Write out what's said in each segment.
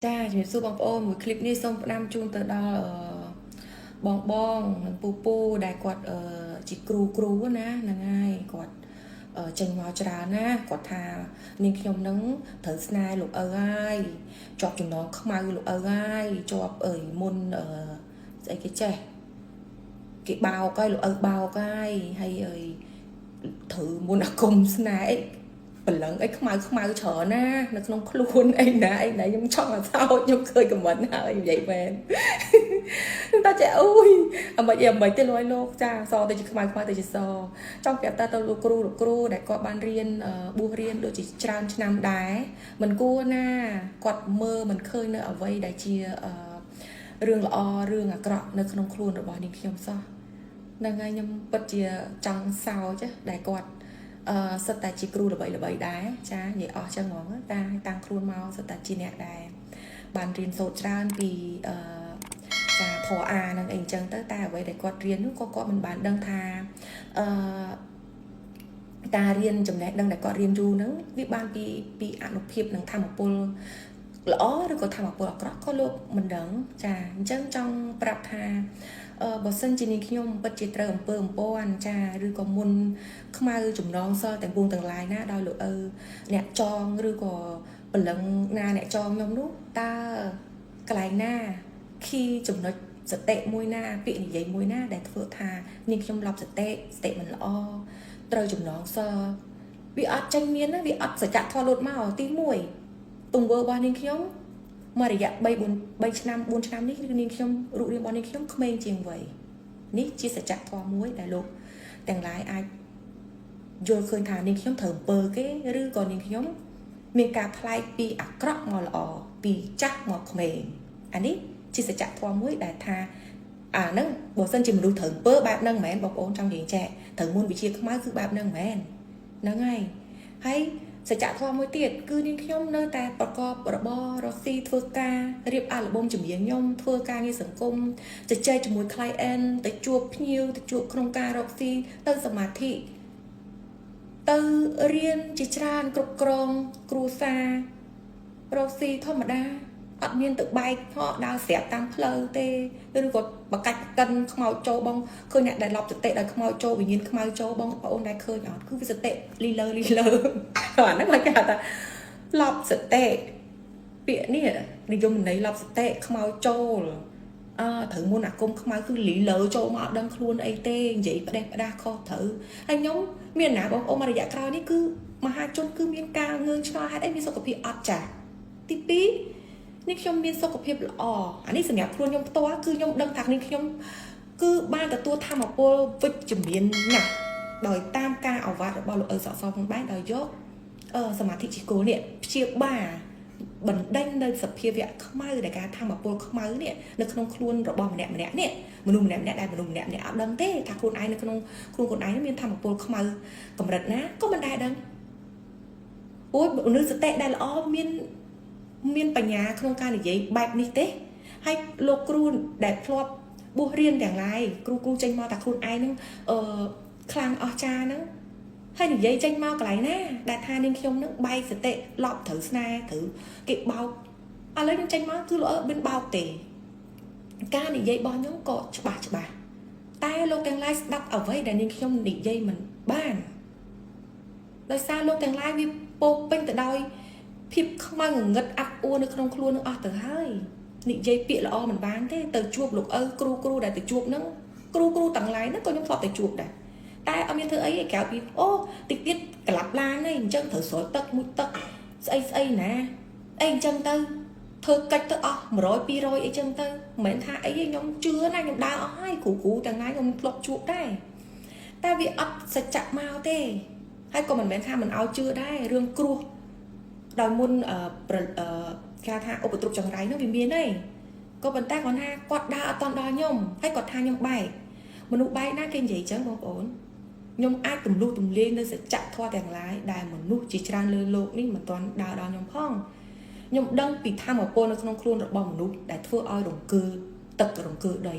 ចាជំរាបសួរបងប្អូនមួយคลิปនេះសូមផ្ដាំជូនទៅដល់បងនិងពូដែលគាត់ជាគ្រូណាហ្នឹងហើយគាត់ចេញមកច្រើនណាគាត់ថានាងខ្ញុំនឹងត្រូវស្នេហ៍លោកឪហើយជាប់ចំណងខ្មៅលោកឪហើយជាប់មុនស្អីគេចេះគេបោកហើយលោកឪបោកហើយត្រូវមុនអាគមស្នេហ៍អីបលឹងអីខ្មៅច្រើនណានៅក្នុងខ្លួនអីណាខ្ញុំចង់ឲ្យសោចខ្ញុំឃើញខមមិនហើយនិយាយមែនតែចេះអូយអ្មេចទេលួយលោកចាសទៅជាខ្មៅទៅជាសចង់ប្រាប់ទៅលោកគ្រូដែលគាត់បានរៀនបួសរៀនដូចជាច្រើនឆ្នាំដែរមិនគួរណាគាត់មើលមិនឃើញនៅអ្វីដែលជារឿងល្អរឿងអាក្រក់នៅក្នុងខ្លួនរបស់នាងខ្ញុំសោះហ្នឹងហើយខ្ញុំពិតជាចង់សោចដែលគាត់សិតតែជាគ្រូល្បីដែរចានិយាយអស់ចឹងហ្មងតាំងខ្លួនមកសិតតែជាអ្នកដែរបានរៀនសូត្រច្រើនពីការធរអានឹងអីចឹងទៅតែអ្វីដែលគាត់រៀននោះក៏គាត់មិនបានដឹងថាការរៀនចំណេះដឹងដែលគាត់រៀនយូរហ្នឹងវាបានពីអនុភាពនិងធម្មពលល្អឬក៏ធម្មពលអាក្រក់ក៏លោកមិនដឹងចាអញ្ចឹងចង់ប្រាប់ថាបើសិនជានាងខ្ញុំពិតជាត្រូវអំពើអំពាន់ចាឬក៏មុនខ្មៅចំណងសល់ទាំងពួងទាំងឡាយណាដោយលោកឪអ្នកចងឬក៏បលឹងណាអ្នកចងខ្ញុំនោះតើកន្លែងណាគីចំណុចសតិមួយណាពាក្យនិយាយមួយណាដែលធ្វើថានាងខ្ញុំឡប់សតិមិនល្អត្រូវចំណងសល់វាអត់ចេញមានណាវាអត់សច្ចធម៌លូតមកទី1ទង្វើរបស់នាងខ្ញុំមករយៈ3ឆ្នាំ4ឆ្នាំនេះគឺនាងខ្ញុំរូបរាងរបស់នាងខ្ញុំក្មេងជាងវ័យនេះជាសច្ចធម៌មួយដែលលោកទាំងឡាយអាចយល់ឃើញថានាងខ្ញុំត្រូវអំពើគេឬក៏នាងខ្ញុំមានការផ្លែកពីអាក្រក់មកល្អពីចាស់មកក្មេងអានេះជាសច្ចធម៌មួយដែលថាអាហ្នឹងបើសិនជាមនុស្សត្រូវអំពើបែបហ្នឹងមែនបងប្អូនចង់និយាយចែកត្រូវមុនវិជាខ្មៅគឺបែបហ្នឹងមែនហ្នឹងហើយសច្ចធម៌មួយទៀតគឺនាងខ្ញុំនៅតែប្រកបរបររកស៊ីធ្វើការរៀបអាល់ប៊ុមចម្រៀងខ្ញុំធ្វើការងារសង្គមជជែកជាមួយ client ទៅជួបភ្ញៀវទៅជួបក្នុងការរកស៊ីទៅសមាធិទៅរៀនជាច្រើនគ្រប់គ្រងគ្រួសាររកស៊ីធម្មតាអត់មានទៅបែកហោដើរស្រាប់តាមផ្លូវទេឬក៏បកាច់កិនខ្មោចចូលបងឃើញអ្នកដែលឡប់សតិដោយខ្មោចចូលវិញ្ញាណខ្មៅចូលបងប្អូនដែលឃើញអត់គឺវាសតិលីលើអាហ្នឹងមកគេហៅថាឡប់សតិពាក្យនេះនិយមន័យឡប់សតិខ្មោចចូលត្រូវមុនអាគមខ្មៅគឺលីលើចូលមកអត់ដឹងខ្លួនអីទេនិយាយផ្ដេសផ្ដាស់ខុសត្រូវហើយខ្ញុំមានណាបងប្អូនរយៈក្រោយនេះគឺមហាជនគឺមានការងឿងឆ្ងល់ហេតុអីមានសុខភាពអត់ចាស់ទី2នេះខ្ញុំមានសុខភាពល្អអានេះសម្រាប់ខ្លួនខ្ញុំផ្ទាល់គឺខ្ញុំដឹងថានេះខ្ញុំគឺបានទទួលធម៌ពលវិជ្ជមានណាស់ដោយតាមការអវត្តរបស់លោកឪសក់សផងដែរដោយយកសមាធិជាគោលនេះព្យាបាលបណ្ដេញនៅសភាវៈខ្មៅដែលការធម៌ពលខ្មៅនេះនៅក្នុងខ្លួនរបស់ម្នាក់នេះមនុស្សម្នាក់ដែលមនុស្សម្នាក់អត់ដឹងទេថាខ្លួនឯងនៅក្នុងខ្លួនឯងមានធម៌ពលខ្មៅកម្រិតណាក៏មិនដែរដឹងអូយមនុស្សសតិដែលល្អមានបញ្ញាក្នុងការនិយាយបែបនេះទេហើយលោកគ្រូដែលធ្លាប់បួសរៀនទាំងឡាយគ្រូចេញមកតែខ្លួនឯងហ្នឹងខ្លាំងអស្ចារ្យហ្នឹងហើយនិយាយចេញមកកន្លែងណាដែលថានាងខ្ញុំហ្នឹងបែកសតិឡប់ត្រូវស្នេហ៍ត្រូវគេបោកឥឡូវខ្ញុំចេញមកគឺលោកមានបោកទេការនិយាយរបស់ខ្ញុំក៏ច្បាស់តែលោកទាំងឡាយស្ដាប់អ្វីដែលនាងខ្ញុំនិយាយមិនបានដោយសារលោកទាំងឡាយវាពោពេញទៅដោយភាពខ្មៅងងឹតអាប់អួរនៅក្នុងខ្លួននឹងអស់ទៅហើយនិយាយពាក្យល្អមិនបានទេទៅជួបលោកឪគ្រូដែលទៅជួបហ្នឹងគ្រូទាំងឡាយហ្នឹងក៏ខ្ញុំធ្លាប់ទៅជួបដែរតែអត់មានធ្វើអីក្រៅពីអូតិចទៀតក្លាប់ឡានហ្នឹងអញ្ចឹងត្រូវស្រោចទឹកមួយទឹកស្អីណាអីអញ្ចឹងទៅធ្វើកិច្ចទៅអស់100 200អីចឹងទៅមិនមែនថាអីទេខ្ញុំជឿណាខ្ញុំដើរអស់ហើយគ្រូទាំងឡាយខ្ញុំធ្លាប់ជួបដែរតែវាអត់សច្ចៈមកទេហើយក៏មិនមែនថាមិនឲ្យជឿដែររឿងគ្រោះដោយមុនគេថាឧបទ្រពចង្រៃនោះវាមានហើយក៏ប៉ុន្តែគាត់ថាគាត់ដើរអត់តន់ដល់ខ្ញុំហើយគាត់ថាខ្ញុំបែកមនុស្សបែកណាគេនិយាយចឹងបងប្អូនខ្ញុំអាចទម្លុះទម្លាយនៅសច្ចធម៌ទាំងឡាយដែលមនុស្សជាច្រើនលើโลกនេះមិនទាន់ដើរដល់ខ្ញុំផងខ្ញុំដឹងពីធម៌ពលនៅក្នុងខ្លួនរបស់មនុស្សដែលធ្វើឲ្យរង្គើទឹករង្គើដី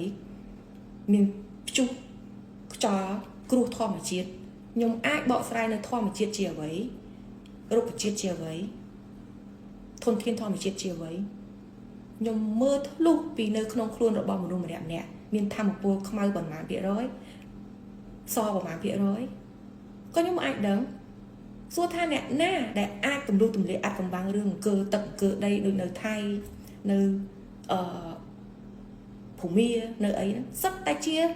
មានព្យុះខ្យល់គ្រោះធម្មជាតិខ្ញុំអាចបកស្រាយនៅធម្មជាតិជាអ្វីរុក្ខជាតិជាអ្វីធនធានធម្មជាតិជាអ្វី nhom mơ lúc vì nơi không khuôn rồi bao một đôi mà đẹp nè miền tham một bộ không ai bẩn màn bịa rồi so vào màn bịa rồi có những ai đấng xua tha nè na để ai tùm lu tùm lệ ai tùm bằng rừng cơ tận cơ đây được nơi thay nơi phủ mia nơi ấy sắp tay chia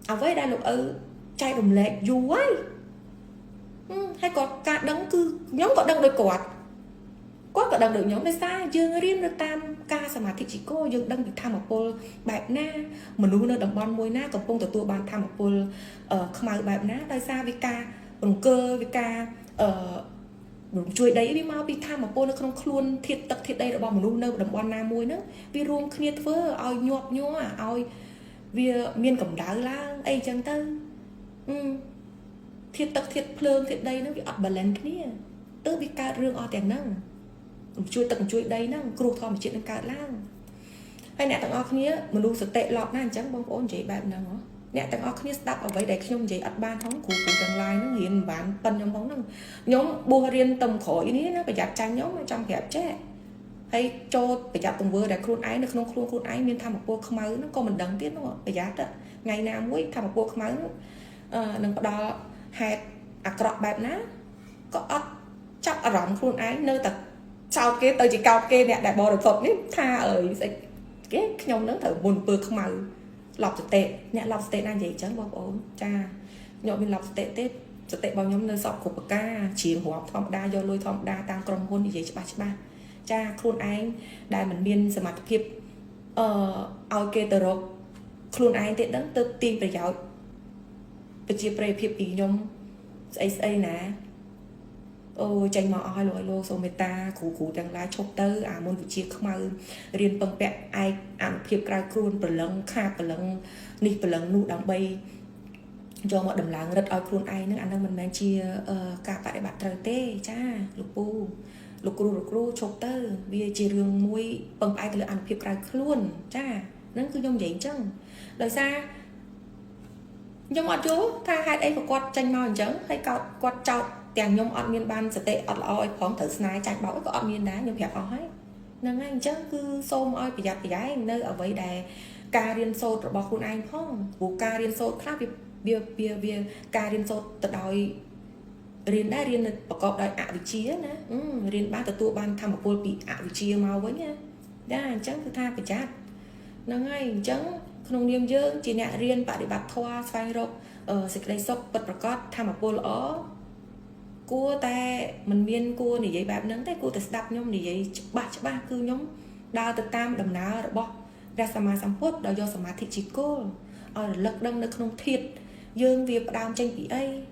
à với đại lục ở trai đồng lệ dù ấy hay có cả đấng cứ nhóm có đấng đôi quạt có cả đấng được nhóm đây xa dương riêng được tam caสมาธิchỉ cô dương đấng bị tham một pol bẹp na mình nuôi nơi đồng bon môi naกับpôngตัวbàn tham một pol không ai bẹp na đây xa vì ca đồng cơ vì ca đồng chui đấy vì mau bị tham một pol nó không khuôn thiệt tật thiệt đây là bao mình nuôi nơi đồng bon na môi nữa vì ruộng kia thưa oi nhọp nhúa oi vì miền cầm đá lang ấy chẳng ta thiệt tật thiệt phơn thiệt đây nó bị ập bẩn lên kia tớ bị ca rương o tiền năng chui tận chui đây năng cừu thò một chuyện năng ca lang hay nè tặng o kia mình đu sự tệ lọt na chẳng bông ôn vậy bạn nào nó nè tặng o kia stop ở vậy để nhom vậy ắt ban thống cụ tương lai nó nghiền bán tân nhom bóng năng nhóm bùa riêng tầm khỏi ý nó phải giặt trang nhóm trong hẹp chết hay cho phải giặt tầm vừa để khuôn ái được không khuôn ái miên tham một cô không máu nó còn mình đắng tiết nó phải giặt ngày nào muối tham một cô không máu đừng có đo hạt cọp bẹp ná có ớt chắc ở rộng khuôn ái nơi tập sau kia tôi chỉ cao kia nè đại bò được phật nít tha ở cái nhông nó thử buồn bực không màu lọc tệ nè lọc tệ đang vậy chẳng bao ổn cha nhọ bên lọc tệ tết tệ bao nhóm nơi sọp của ca chiến hóa thom đa do lôi thom đa tăng cầm hôn như vậy chứ ba cha khuôn ái đại mình biên sầm mặt thiệp ao kê tờ rộp khuôn ái tệ đắng tự tin về giáo về chia pre thiệp ý nhóm ấy nè tranh màu ai lôi lô số mê ta củ chẳng lá chốc tơ môn vị trí không mơ riêng bằng bẹ ai ăn phiệp cài khuôn bờ lăng kha bờ lăng nị bờ lăng nụ đằng bay cho mọi đầm láng rất ai khuôn ai nữa anh đang mình mang chia cả bạn bạn trời tê cha lục ru chốc tơ vì chỉ riêng muối bằng ai từ ăn phiệp cài khuôn cha nó cứ nhông vậy chăng đời xa nhưng mà chú tha hai đây phải quạt tranh màu chẳng hay quạt trâu tiền nhom ọt miên ban sẽ tệ ọt oi phóng thử snai chạy bảo có ọt miên đá nhom hẹp ói nâng anh chắc cứ xôm oi bị giặt gái nơi ở vậy đè ca riêng sốt rồi bỏ khuôn anh không vụ ca riêng sốt khác bia ca riêng sốt tự đòi riêng đã riêng bảo cọp đòi ạ vị trí nè riêng ban tự tụ ban tham một bôi bị ạ vị trí màu với nha đã chắc cứ tha phải chát nâng anh chắc không niềm dương chỉ nhẹ riêng bạn để bạc thoa phai rộp sẽ đây sốc bật bạc tham một bôi lỡ cua ta mình miên cua này vậy bạn nắng tay cua ta đập nhom này vậy ba cứ nhóm đào từ tam đầm ná rồi bỏ ra sama samput đào do sama thị chỉ cô lực đâm được không thiệt dương việc đào tranh bị ấy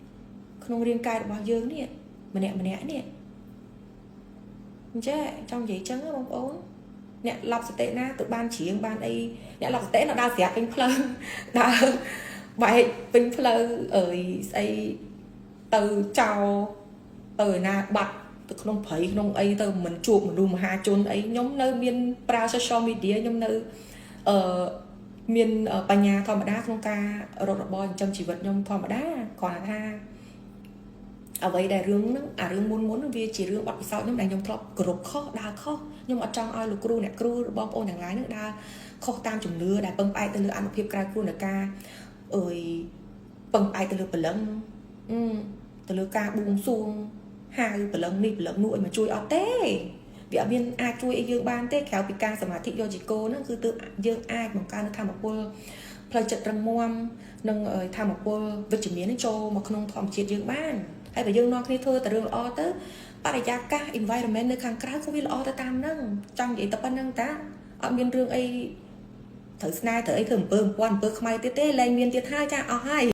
không riêng cài được bao dương nè mà nè nè chứ trong vậy trắng không ốm nè lọc tệ na từ ban chỉ ban ấy nè lọc tệ nó đào xẻ bình phơi đào bài bình phơi ở xây từ chào từ na bật từ không phải không ấy từ mình chụp mình đùm hà chôn ấy nhóm nơi miền pra social media nhóm nơi miền bà nhà thò mà đá không ca rồi boy trong chỉ vật nhóm thò mà đá còn là tha ở vậy đại rương nó rương muốn vì chỉ rương bật sau nhóm này nhóm thọ group khó đa khó nhưng mà trong ai lục cru nè cru bom ôn thằng lái nữa đa khó tam chủng lừa đại bưng bay từ lừa ăn một hiệp crai cru nè ca ơi bưng bay từ lừa bẩn lăng từ lừa ca buông xuông hai bẩn lăng đi bẩn lăng nuôi mà chui ở té vì ở bên ai chui dương ban té khéo bị caสมาธิ do chỉ cô nó cứ tự dương ai bằng ca nó tham một cô plei chật răng muam nâng tham một cô vật chỉ miếng cho mà không thòm triệt dương ban hay phải dương non khi thôiแต่เรื่องละออเตอร์ปริยากา environment ในข้างกลางก็วิละออเตอร์ตามนั่งจังvậy tập banนั่งta ở miền rương ấy thử snai thử ấy thử bơm quan bơm khai tiết lên miền tiết hai cha ở hai